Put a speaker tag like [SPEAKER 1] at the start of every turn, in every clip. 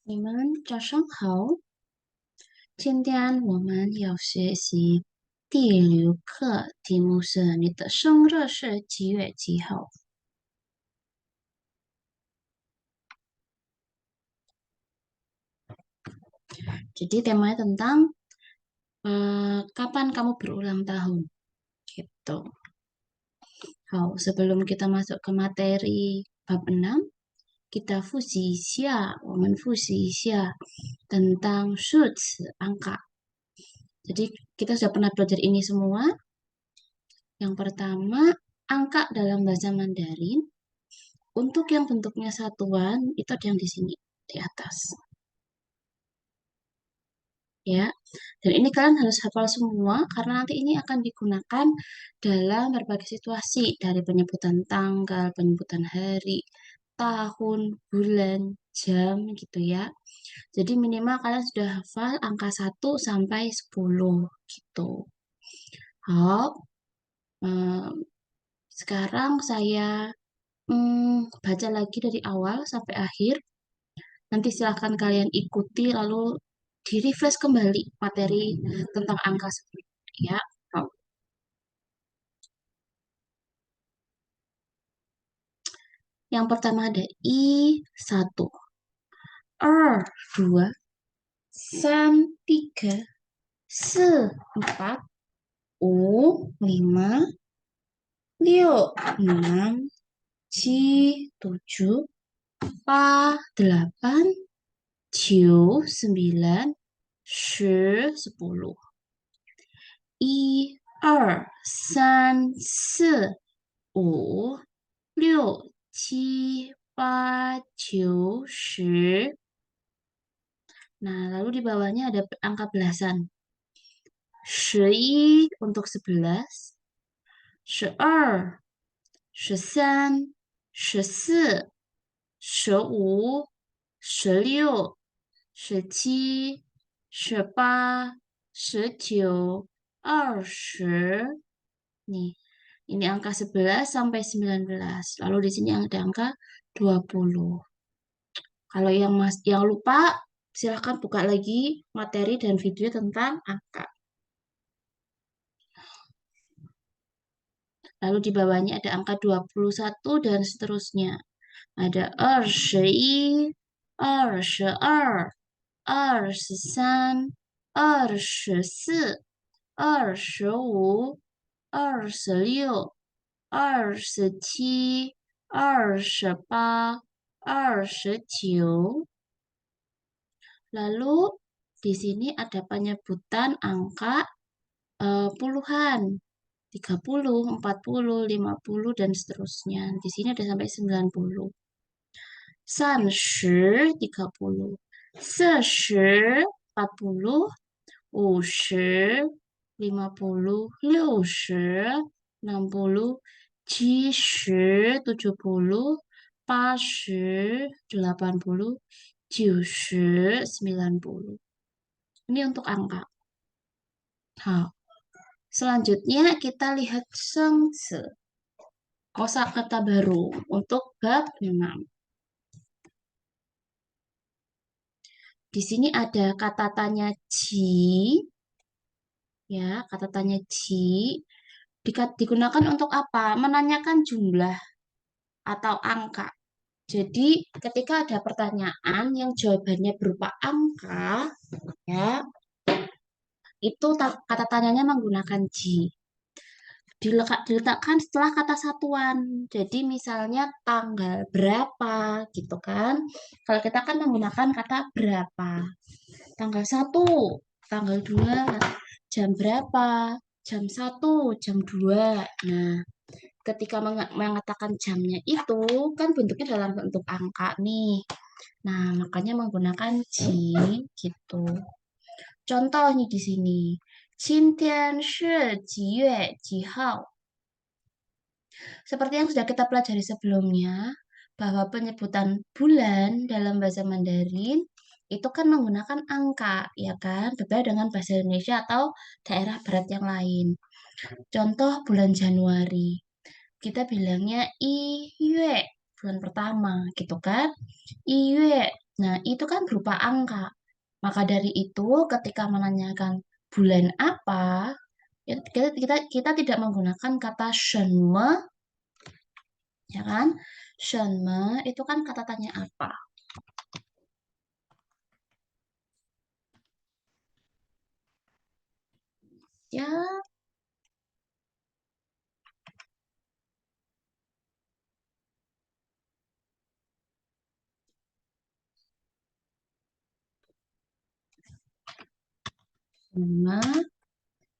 [SPEAKER 1] 你们早上好，今天我们要学习第六课，题目是你的生日是几月几号？Jadi temanya tentang kapan kamu berulang tahun, gitu. Hao, sebelum kita masuk ke materi bab 6, kita fusi xia, 我们复习一下 tentang 数词 angka. Jadi kita sudah pernah belajar ini semua. Yang pertama, angka dalam bahasa Mandarin. Untuk yang bentuknya satuan, itu ada yang di sini, di atas. Ya, dan ini kalian harus hafal semua karena nanti ini akan digunakan dalam berbagai situasi dari penyebutan tanggal, penyebutan hari, tahun, bulan, jam gitu ya. Jadi minimal kalian sudah hafal angka 1 sampai 10 gitu. Hop, sekarang saya baca lagi dari awal sampai akhir. Nanti silahkan kalian ikuti lalu di-refresh kembali materi tentang angka sebelumnya ya. Oh. Yang pertama ada I1, R2, San 3, Se 4, U 5, Liu 6, Ci 7, Pa 8, Ciu 9, Shi 10. 1, 2, 3, 4, 5, 6, 7, 8, 9, 10. Nah, lalu di bawahnya ada angka belasan. 11 untuk 11, 12, 13, 14, 15, 16, 17, 18, 19, 20. Nih, ini angka 11 sampai 19. Lalu di sini ada angka 20. Kalau yang lupa, silahkan buka lagi materi dan video tentang angka. Lalu di bawahnya ada angka 21 dan seterusnya. Ada 21, 22, 23, 24, 25, 26, 27, 28, 29. Lalu di sini ada penyebutan angka puluhan. 30, 40, 50, dan seterusnya. Di sini ada sampai 90. 30, 30. 40, 40. 50, 50, 60, 60, 70, 70, 80, 80, 90, 90. Ini untuk angka. Nah, selanjutnya kita lihat sengse. Kosakata baru untuk bab 6. Di sini ada kata tanya ji. Ya, kata tanya ji digunakan untuk apa? Menanyakan jumlah atau angka. Jadi, ketika ada pertanyaan yang jawabannya berupa angka, ya, itu kata tanyanya menggunakan ji. Diletakkan setelah kata satuan. Jadi misalnya tanggal berapa gitu kan. Kalau kita kan menggunakan kata berapa. Tanggal 1, tanggal 2, jam berapa, jam 1, jam 2. Nah, ketika mengatakan jamnya itu kan bentuknya dalam bentuk angka nih. Nah, makanya menggunakan ji gitu. Contohnya di sini. 今天是几月几号? Seperti yang sudah kita pelajari sebelumnya, bahwa penyebutan bulan dalam bahasa Mandarin itu kan menggunakan angka, ya kan? Berbeda dengan bahasa Indonesia atau daerah barat yang lain. Contoh bulan Januari, kita bilangnya I Yue, bulan pertama, gitu kan? I Yue, Nah, itu kan berupa angka. Maka dari itu, ketika menanyakan bulan apa, kita tidak menggunakan kata 什么, ya kan? 什么 itu kan kata tanya apa. Ya, 什么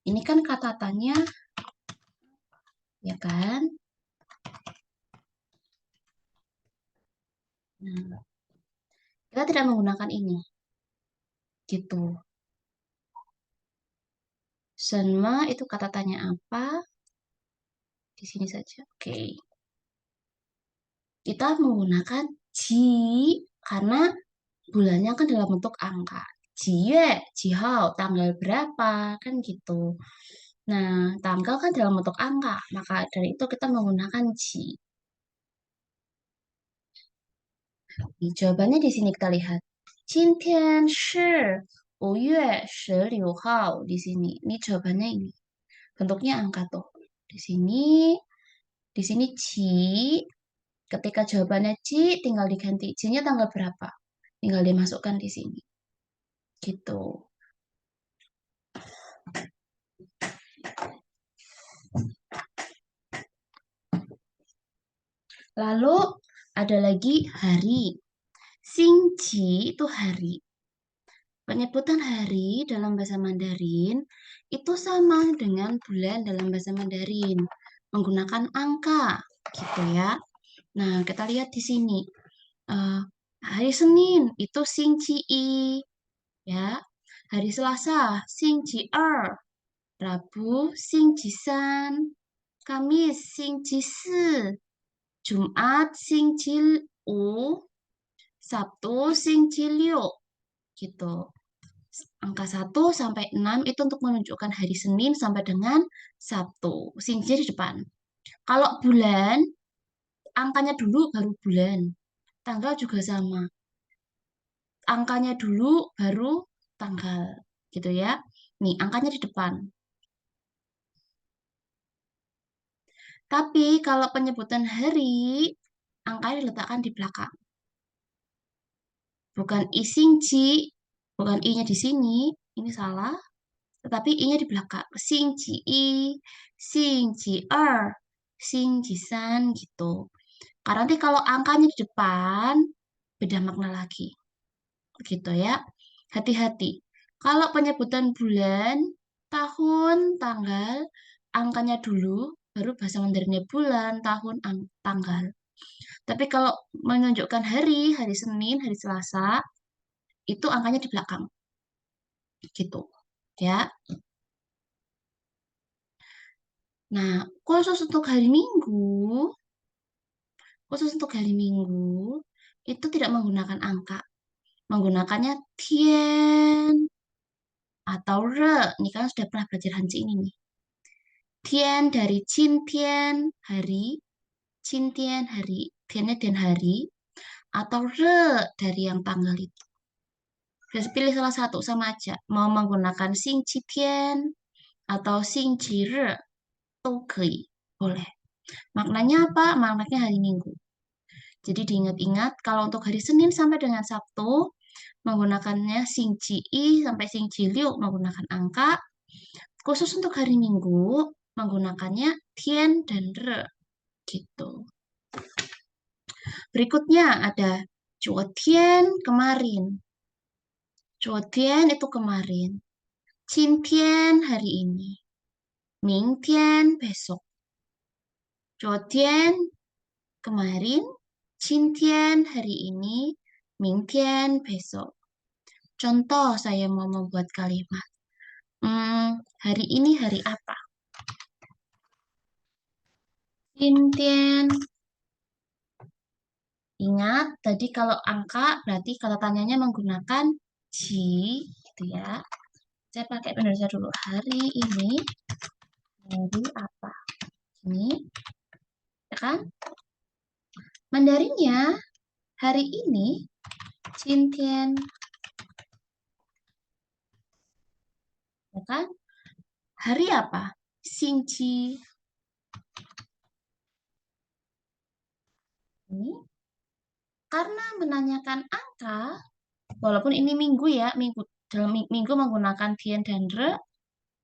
[SPEAKER 1] ini kan kata tanya, ya kan? Nah, kita tidak menggunakan ini, gitu. 什么 itu kata tanya apa? Di sini saja. Oke. Kita menggunakan ji karena bulannya kan dalam bentuk angka. Jiyue, jihao, tanggal berapa, kan gitu. Nah, tanggal kan dalam bentuk angka, maka dari itu kita menggunakan ji. Jawabannya di sini kita lihat. 今天是5月16号 di sini. Ini jawabannya ini. Bentuknya angka tuh. Di sini ji. Ketika jawabannya ji, tinggal diganti. Ji-nya tanggal berapa? Tinggal dimasukkan di sini. Gitu. Lalu ada lagi hari. Xingqi itu hari. Penyebutan hari dalam bahasa Mandarin itu sama dengan bulan dalam bahasa Mandarin. Menggunakan angka, gitu ya. Nah, kita lihat di sini. Eh, hari Senin itu Xingqi I, ya. Hari Selasa Xingqi Er, Rabu Xingqi San, Kamis Xingqi Si, Jumat Xingqi U, Sabtu Xingqi Liu, gitu. Angka 1 sampai 6 itu untuk menunjukkan hari Senin sampai dengan Sabtu. Xingqi di depan. Kalau bulan, angkanya dulu baru bulan. Tanggal juga sama. Angkanya dulu baru tanggal. Gitu ya. Nih, angkanya di depan. Tapi kalau penyebutan hari, angkanya diletakkan di belakang. Bukan isingci, bukan i-nya di sini, ini salah. Tetapi i-nya di belakang. Xingqi i, Xingqi er, Xingqi san gitu. Karena nanti kalau angkanya di depan, beda makna lagi. Gitu ya. Hati-hati. Kalau penyebutan bulan, tahun, tanggal, angkanya dulu, baru bahasa Mandarinnya bulan, tahun, tanggal. Tapi kalau menunjukkan hari, hari Senin, hari Selasa, itu angkanya di belakang. Gitu. Ya. Nah, khusus untuk hari Minggu, itu tidak menggunakan angka. Menggunakannya tian atau re. Ini kan sudah pernah belajar Hanzi ini nih. Tian dari cintian, hari. Cintian, hari. Tiannya dan hari. Atau re dari yang tanggal itu. Bisa pilih salah satu, sama aja. Mau menggunakan sing citian atau sing cire, boleh. Maknanya apa? Maknanya hari Minggu. Jadi diingat-ingat kalau untuk hari Senin sampai dengan Sabtu menggunakannya Xing Ji I sampai Xing Ji Liu menggunakan angka. Khusus untuk hari Minggu menggunakannya Tian dan Re gitu. Berikutnya ada Tian kemarin. Tian itu kemarin. Tian hari ini. Tian besok. Tian kemarin. Tian hari ini. Tian besok. Contoh saya mau membuat kalimat. Hari ini hari apa? 今天. Ingat, tadi kalau angka berarti kata tanyanya menggunakan ji, gitu ya. Saya pakai penulisan dulu. Hari ini, hari apa? Ini, ya kan? Mandarinnya, hari ini 今天, ya kan? Hari apa? Xingqi. Ini karena menanyakan angka, walaupun ini minggu ya, minggu dalam minggu menggunakan tian dan re,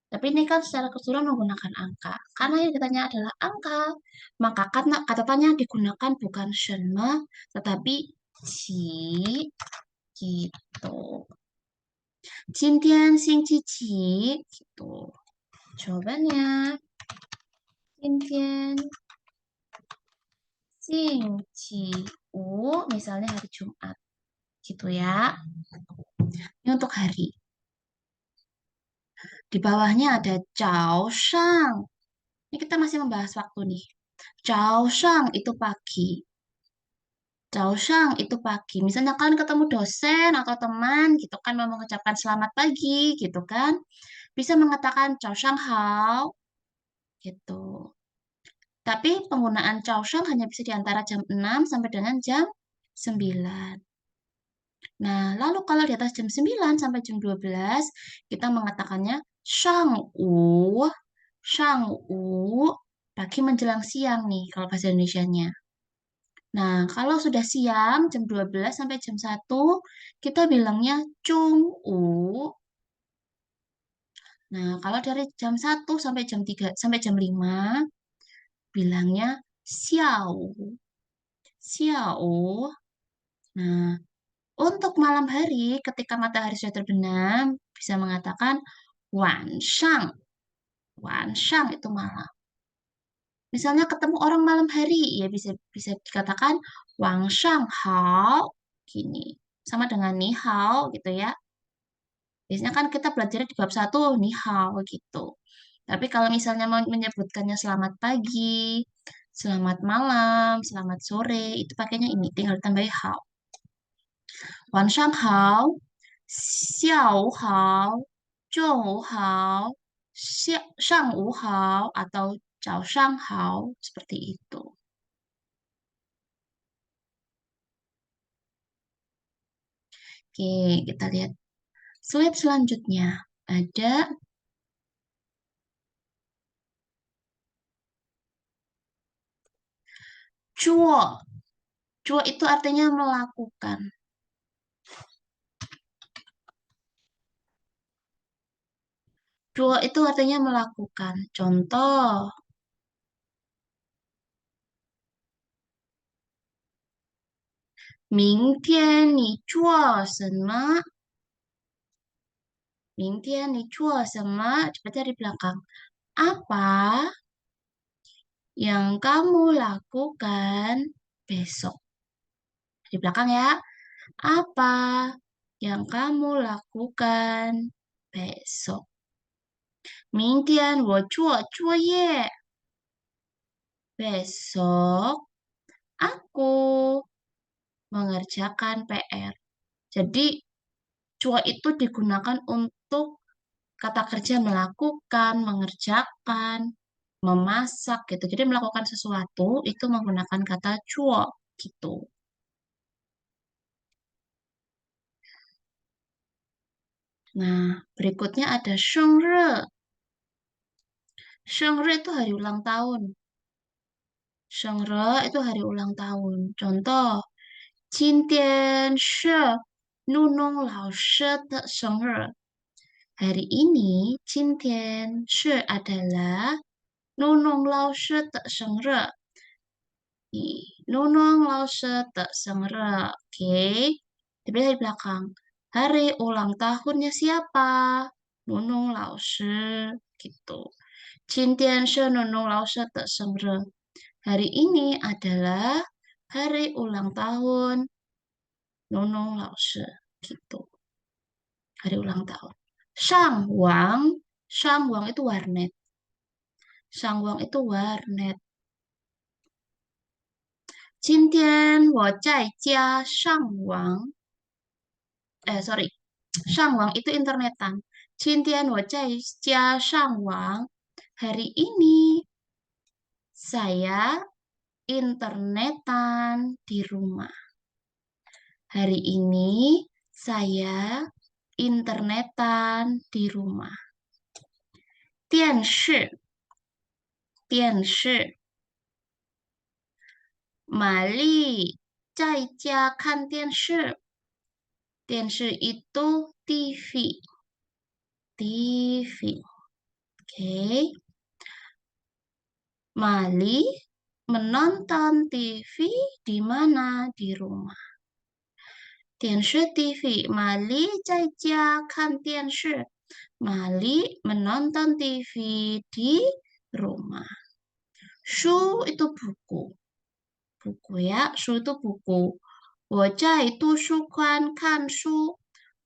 [SPEAKER 1] tapi ini kan secara keseluruhan menggunakan angka. Karena yang ditanya adalah angka, maka kata tanya digunakan bukan shenme, tetapi qi gitu. 今天星期几 gitu. Jawabannya 今天星期五, misalnya hari Jumat gitu ya. Ini untuk hari. Di bawahnya ada 早上. Ini kita masih membahas waktu nih. 早上 itu pagi. 早上 itu pagi. Misalnya kalian ketemu dosen atau teman gitu kan mau mengucapkan selamat pagi gitu kan. Bisa mengatakan 早上好 gitu. Tapi penggunaan 早上 hanya bisa di antara jam 6 sampai dengan jam 9. Nah, lalu kalau di atas jam 9 sampai jam 12, kita mengatakannya 上午, 上午, pagi menjelang siang nih kalau bahasa Indonesianya. Nah, kalau sudah siang jam 12 sampai jam 1, kita bilangnya 中午. Nah, kalau dari jam 1 sampai jam 3 sampai jam 5, bilangnya 下午. 下午. Nah, untuk malam hari, ketika matahari sudah terbenam, bisa mengatakan 晚上. 晚上 itu malam. Misalnya ketemu orang malam hari, ya bisa bisa dikatakan 晚上好. Gini. Sama dengan ni hao gitu ya. Biasanya kan kita belajar di bab 1 ni hao gitu. Tapi kalau misalnya mau menyebutkannya selamat pagi, selamat malam, selamat sore, itu pakainya ini, tinggal tambahin hao. 晚上好, 下午好, 中午好, 上午好, atau 早上好, seperti itu. Oke, kita lihat slide selanjutnya. Ada 做. 做 itu artinya melakukan. 做 itu artinya melakukan. Contoh, 明天你做什么? 明天你做什么? Coba dari belakang. Apa yang kamu lakukan besok? Di belakang ya. Apa yang kamu lakukan besok? 明天我做作业. Besok aku mengerjakan PR. Jadi, cua itu digunakan untuk kata kerja melakukan, mengerjakan, memasak gitu. Jadi melakukan sesuatu itu menggunakan kata cua gitu. Nah, berikutnya ada 生日. 生日 itu hari ulang tahun. 生日 itu hari ulang tahun. Contoh, 今天是 Nunung Lao She de 生日. Hari ini, 今天是 adalah Nunung Lao She de 生日. Nunung Lao She de 生日. Oke. Tapi dari belakang. Hari ulang tahunnya siapa? Nunung Lao She. Gitu. 今天是 Nunung Lao She de 生日. Hari ini adalah hari ulang tahun Nunung Lao She. Gitu. Hari ulang tahun. Shangwang. Shangwang itu warnet. Shangwang itu warnet. 今天我在家上网. Sorry. Shangwang itu internetan. 今天我在家上网. Hari ini saya internetan di rumah. Hari ini saya internetan di rumah. 电视,玛丽在家看电视。电视 itu TV. TV. Oke. Mali menonton TV di mana? Di rumah. 电视 TV. Mali 在家看电视. Mali menonton TV di rumah. Shu itu buku. Buku ya, shu itu buku. 我在图书馆看书.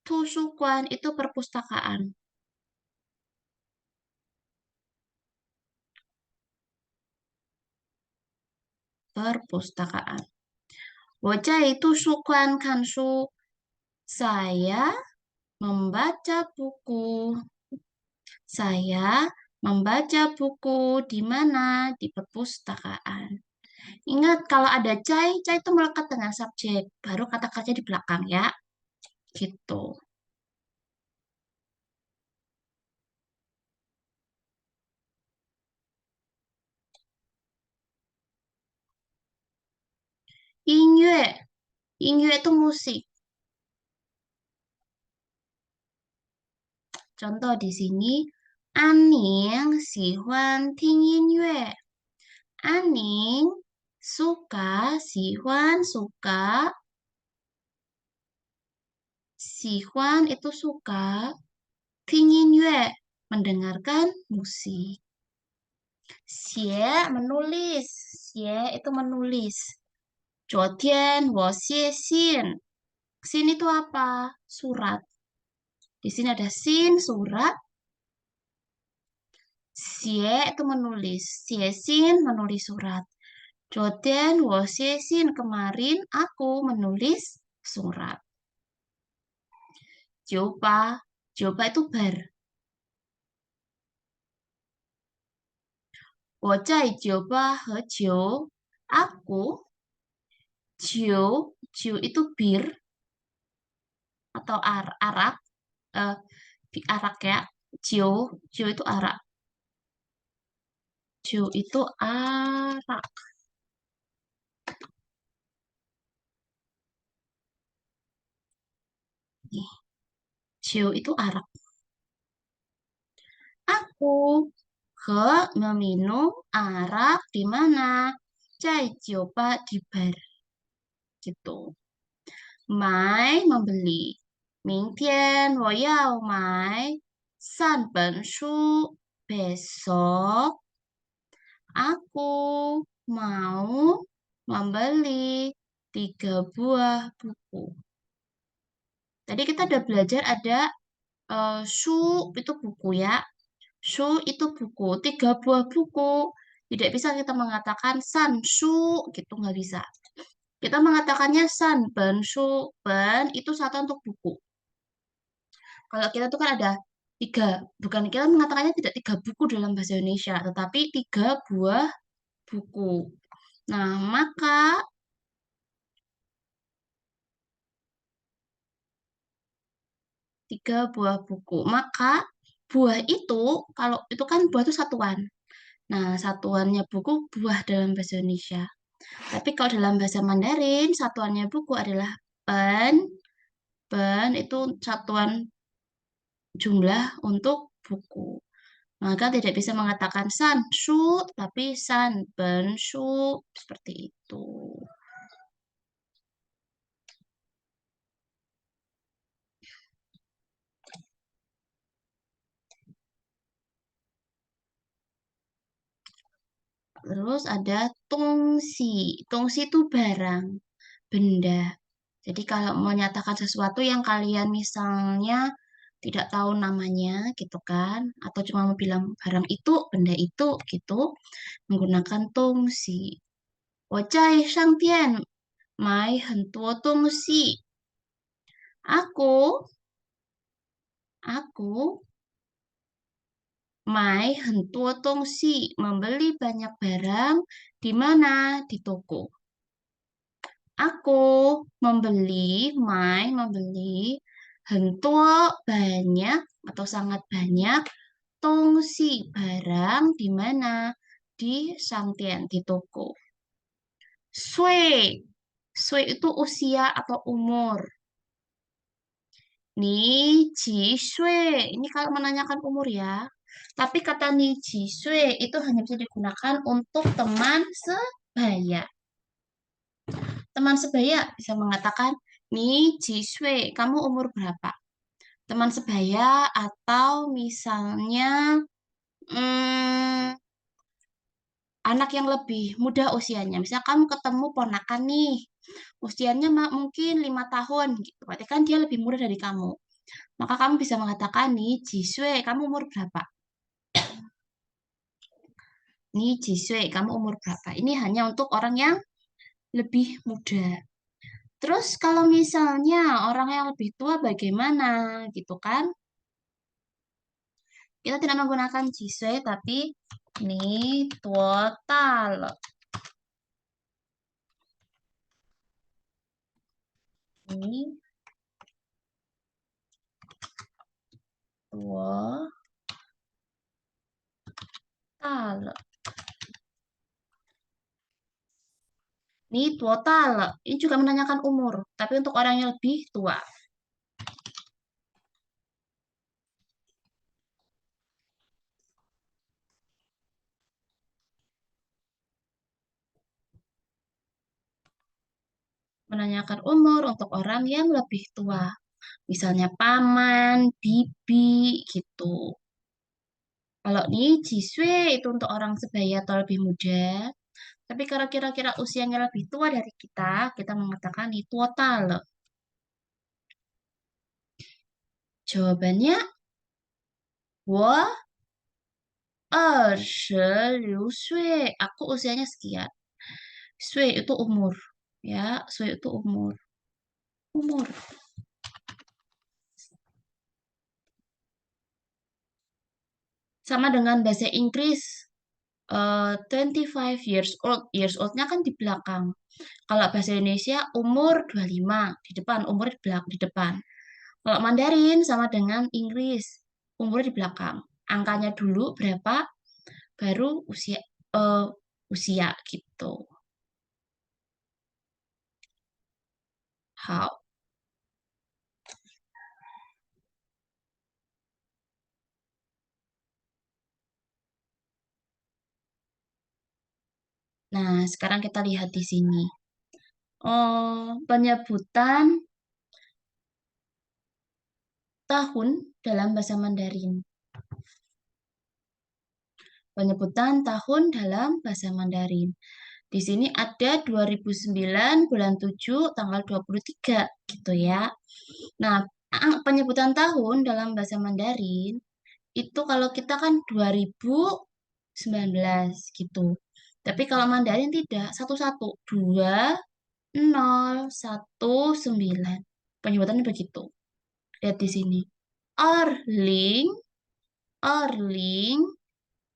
[SPEAKER 1] Tusukuan itu perpustakaan. Perpustakaan. 我在图书馆看书. Saya membaca buku. Saya membaca buku di mana? Di perpustakaan. Ingat kalau ada cai, cai itu melekat dengan subjek. Baru kata kerja di belakang ya. Gitu. 音乐, 音乐 itu musik. Contoh di sini, Aning 喜欢听音乐. Aning suka, 喜欢 suka. 喜欢 itu suka. 听音乐 mendengarkan musik. Xie menulis. Xie itu menulis. 昨天我写信. Sin itu apa? Surat. Di sini ada sin, surat. Xie itu menulis. Xie sin menulis surat. 昨天我写信. Kemarin aku menulis surat. Jopa. Jopa itu bar. 我在酒吧喝酒. Aku. Jo itu bir atau arak. eh, Arak ya. Jo, Jo itu arak. Jo itu arak. Nih, Jo itu arak. Aku ke meminum arak di mana? Cai coba di bar. Gitu. Mai membeli. 明天我要买3本书. Besok aku mau membeli 3 buah buku. Tadi kita udah belajar ada su itu buku ya. Su itu buku. 3 buah buku. Tidak bisa kita mengatakan san su gitu nggak bisa. Kita mengatakannya san ben su ben itu satu untuk buku. Kalau kita tuh kan ada 3, bukan kita mengatakannya tidak 3 buku dalam bahasa Indonesia, tetapi 3 buah buku. Nah, maka 3 buah buku. Maka buah itu, kalau itu kan buah itu satuan. Nah, satuannya buku buah dalam bahasa Indonesia. Tapi kalau dalam bahasa Mandarin, satuannya buku adalah pen. Pen itu satuan jumlah untuk buku. Maka tidak bisa mengatakan san su, tapi san pen su. Seperti itu. Terus ada tungsi. Tungsi itu barang, benda. Jadi kalau menyatakan sesuatu yang kalian misalnya tidak tahu namanya gitu kan, atau cuma mau bilang barang itu, benda itu gitu, menggunakan tungsi. 我在商店买很多东西. Aku 买很多东西, membeli banyak barang di mana? Di toko. Aku membeli 很多 banyak atau sangat banyak tongsi barang di mana? Di Shantian, di toko. Sui. Sui itu usia atau umur. Ni ji sui. Ini kalau menanyakan umur ya. Tapi kata ni ji sui itu hanya bisa digunakan untuk teman sebaya. Teman sebaya bisa mengatakan, ni ji sui, kamu umur berapa? Teman sebaya atau misalnya hmm, anak yang lebih muda usianya. Misal kamu ketemu ponakan nih, usianya mungkin 5 tahun gitu. Berarti kan dia lebih muda dari kamu. Maka kamu bisa mengatakan nih, Jiswe, kamu umur berapa? Nih, Jiswe, kamu umur berapa? Ini hanya untuk orang yang lebih muda. Terus kalau misalnya orang yang lebih tua bagaimana gitu kan? Kita tidak menggunakan Jiswe tapi nih total. Ini total. Ini total. Ini juga menanyakan umur, tapi untuk orang yang lebih tua. Menanyakan umur untuk orang yang lebih tua. Misalnya paman, bibi, gitu. Kalau ini jiswe itu untuk orang sebaya atau lebih muda. Tapi kalau kira-kira usianya lebih tua dari kita mengatakan ini total. Jawabannya, 我26岁. Aku usianya sekian. Sui itu umur. Ya, sui itu umur. Umur. Sama dengan bahasa Inggris, 25 years old. Years old-nya kan di belakang. Kalau bahasa Indonesia, umur 25. Di depan, umur di depan. Kalau Mandarin sama dengan Inggris, umur di belakang. Angkanya dulu berapa, baru eh, usia gitu. How? Nah, sekarang kita lihat di sini. Penyebutan tahun dalam bahasa Mandarin. Penyebutan tahun dalam bahasa Mandarin. Di sini ada 2009 bulan 7 tanggal 23 gitu ya. Nah, penyebutan tahun dalam bahasa Mandarin itu kalau kita kan 2019 gitu. Tapi kalau Mandarin tidak, satu-satu, 2019. Penyebutannya begitu. Lihat di sini. Erling, Erling,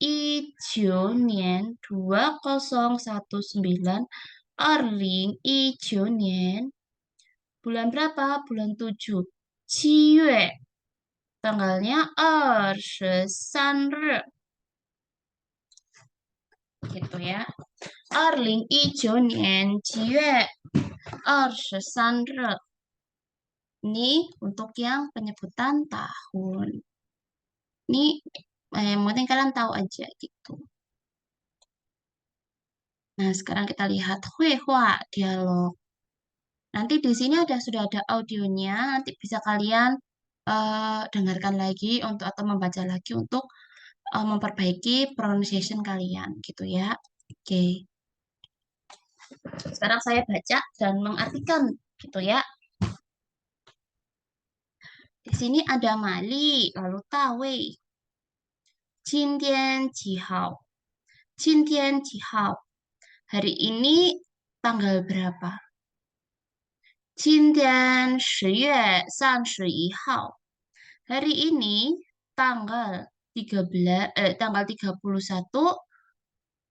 [SPEAKER 1] 2019, Erling, 2019, bulan berapa? Bulan 7. 7 tanggalnya 23 gitu ya. 2019 7月23 ini untuk yang penyebutan tahun. Ini yang penting kalian tahu aja gitu. Nah, sekarang kita lihat Huehua dialog. Nanti di sini sudah ada audionya, nanti bisa kalian dengarkan lagi untuk atau membaca lagi untuk memperbaiki pronunciation kalian gitu ya. Oke. Sekarang saya baca dan mengartikan gitu ya. Di sini ada Mali, lalu Tawei. 今天几号? 今天几号? Hari ini tanggal berapa? 今天10月31号. Hari ini tanggal 31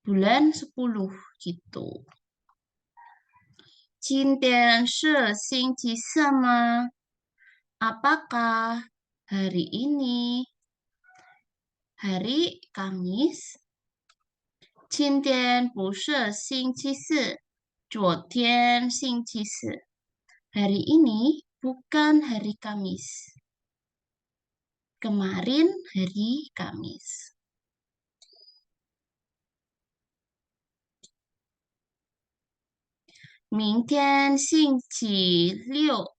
[SPEAKER 1] bulan 10 gitu. 今天是星期四吗？Apakah hari ini hari Kamis? 今天不是星期四，昨天星期四。Hari ini bukan hari Kamis. Kemarin hari Kamis. 明天星期六，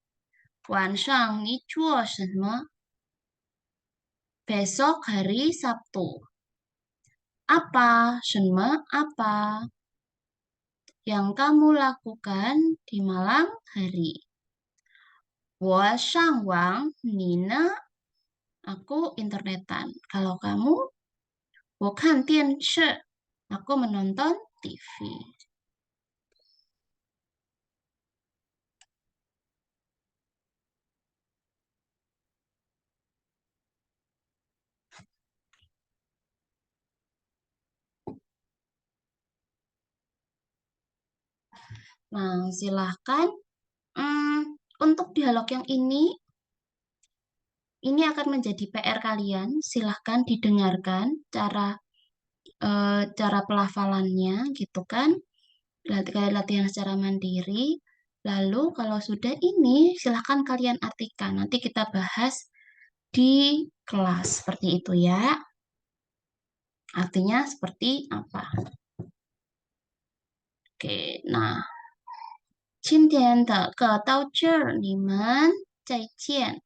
[SPEAKER 1] 晚上你做什么？Besok hari Sabtu. Apa, 什么 apa yang kamu lakukan di malam hari? 我上网，你呢？Aku internetan. Kalau kamu, 我看电视. Aku menonton TV. Nah, silahkan. Untuk dialog yang ini akan menjadi PR kalian. Silahkan didengarkan cara pelafalannya, gitu kan? Kalian latihan secara mandiri. Lalu kalau sudah ini, silahkan kalian artikan. Nanti kita bahas di kelas seperti itu ya. Artinya seperti apa? Oke, nah, 今天的课到这儿，你们再见。